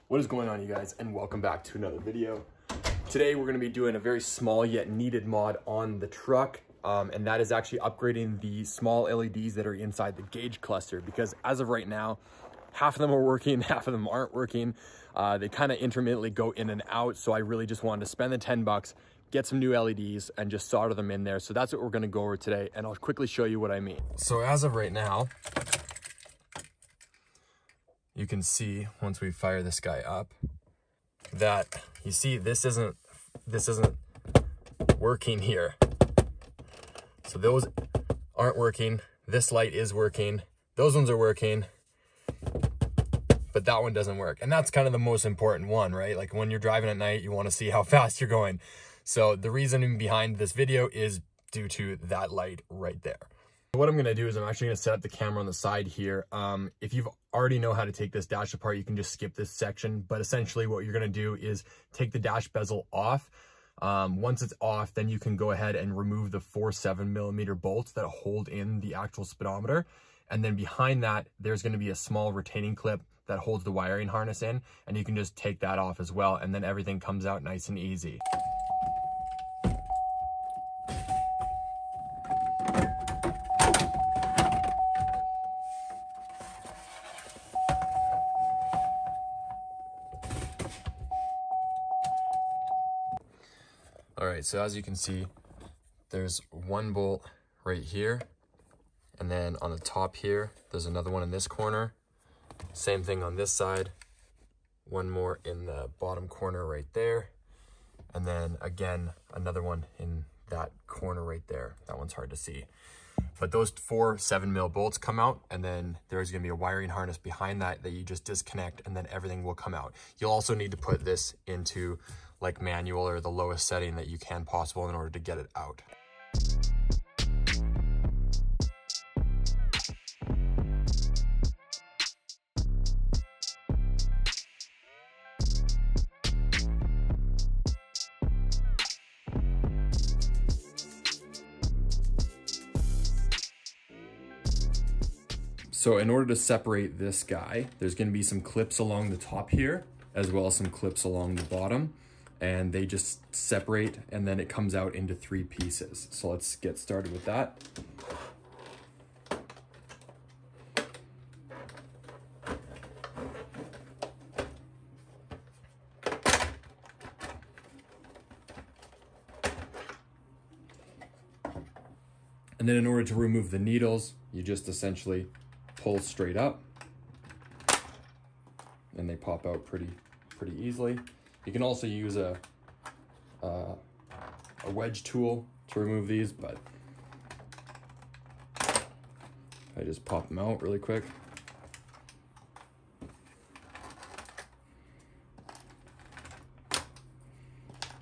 What is going on, you guys, and welcome back to another video. Today we're going to be doing a very small yet needed mod on the truck, and that is actually upgrading the small LEDs that are inside the gauge cluster, because as of right now, half of them are working, half of them aren't working. They kind of intermittently go in and out, so I really just wanted to spend the 10 bucks, get some new LEDs, and just solder them in there. So that's what we're going to go over today, and I'll quickly show you what I mean. So as of right now, you can see once we fire this guy up that you see this isn't working here. So those aren't working. This light is working. Those ones are working, but that one doesn't work. And that's kind of the most important one, right? Like when you're driving at night, you want to see how fast you're going. So the reasoning behind this video is due to that light right there. What I'm going to do is I'm actually going to set up the camera on the side here. If you already know how to take this dash apart, you can just skip this section. But essentially what you're going to do is take the dash bezel off. Once it's off, then you can go ahead and remove the 4 7mm bolts that hold in the actual speedometer. And then behind that, there's going to be a small retaining clip that holds the wiring harness in. And you can just take that off as well. And then everything comes out nice and easy. All right, so as you can see, there's one bolt right here, and then on the top here, there's another one in this corner. Same thing on this side, one more in the bottom corner right there, and then again, another one in that corner right there. That one's hard to see. But those 4 7mm bolts come out, and then there's gonna be a wiring harness behind that that you just disconnect, and then everything will come out. You'll also need to put this into like manual or the lowest setting that you can possible in order to get it out. So in order to separate this guy, there's going to be some clips along the top here, as well as some clips along the bottom, and they just separate, and then it comes out into 3 pieces. So let's get started with that. And then in order to remove the needles, you just essentially pull straight up, and they pop out pretty easily. You can also use a wedge tool to remove these, but I just pop them out really quick.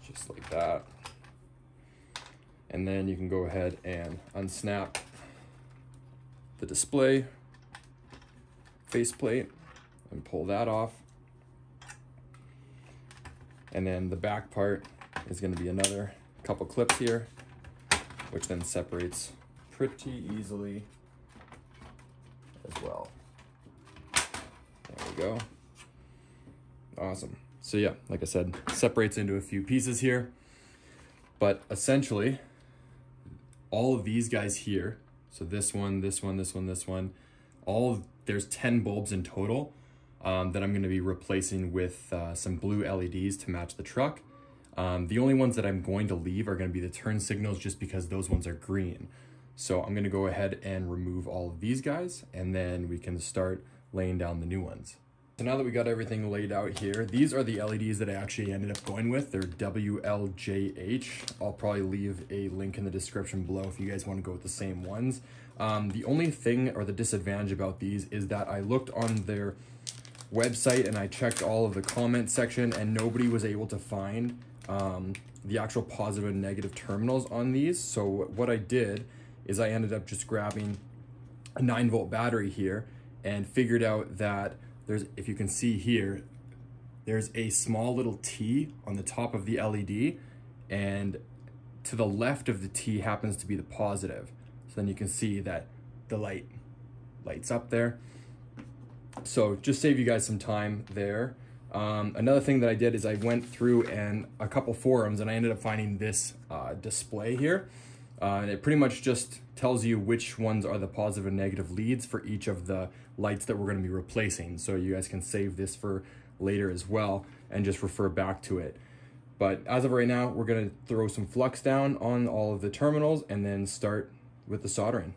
Just like that. And then you can go ahead and unsnap the display faceplate and pull that off. And then the back part is going to be another couple clips here, which then separates pretty easily as well. There we go. Awesome. So yeah, like I said, separates into a few pieces here, but essentially all of these guys here, so this one, this one, this one, this one, there's 10 bulbs in total that I'm going to be replacing with some blue LEDs to match the truck. The only ones that I'm going to leave are going to be the turn signals, just because those ones are green. So I'm going to go ahead and remove all of these guys, and then we can start laying down the new ones. So now that we got everything laid out here, these are the LEDs that I actually ended up going with. They're WLJH. I'll probably leave a link in the description below if you guys want to go with the same ones. The only thing, or the disadvantage about these, is that I looked on their website and I checked all of the comment section, and nobody was able to find the actual positive and negative terminals on these. So what I did is I ended up just grabbing a 9-volt battery here and figured out that there's, if you can see here, there's a small little T on the top of the LED, and to the left of the T happens to be the positive. So then you can see that the lights up there. So just save you guys some time there. Another thing that I did is I went through a couple forums and I ended up finding this display here. And it pretty much just tells you which ones are the positive and negative leads for each of the lights that we're going to be replacing. So you guys can save this for later as well and just refer back to it. But as of right now, we're going to throw some flux down on all of the terminals and then start with the soldering.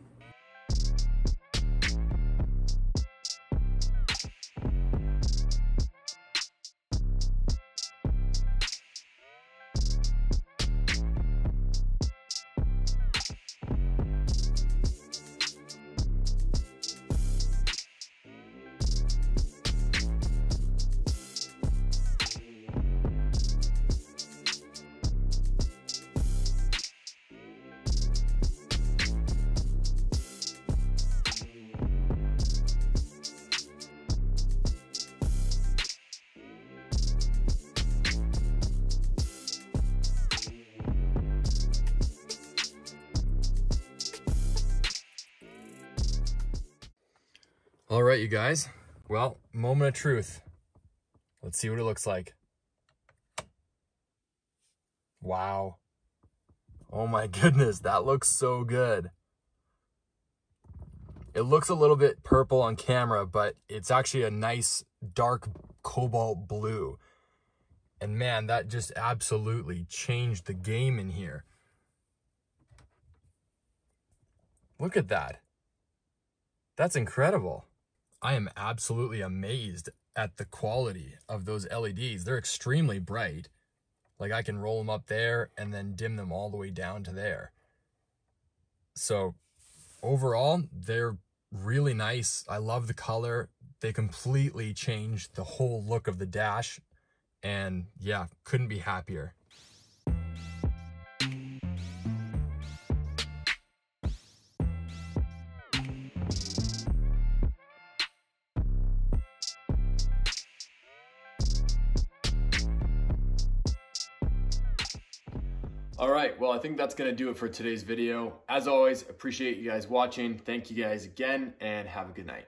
All right, you guys. Well, moment of truth. Let's see what it looks like. Wow. Oh my goodness, that looks so good. It looks a little bit purple on camera, but it's actually a nice dark cobalt blue. And man, that just absolutely changed the game in here. Look at that. That's incredible. I am absolutely amazed at the quality of those LEDs. They're extremely bright. Like I can roll them up there and then dim them all the way down to there. So overall, they're really nice. I love the color. They completely changed the whole look of the dash. And yeah, couldn't be happier. All right, well, I think that's gonna do it for today's video. As always, appreciate you guys watching. Thank you guys again, and have a good night.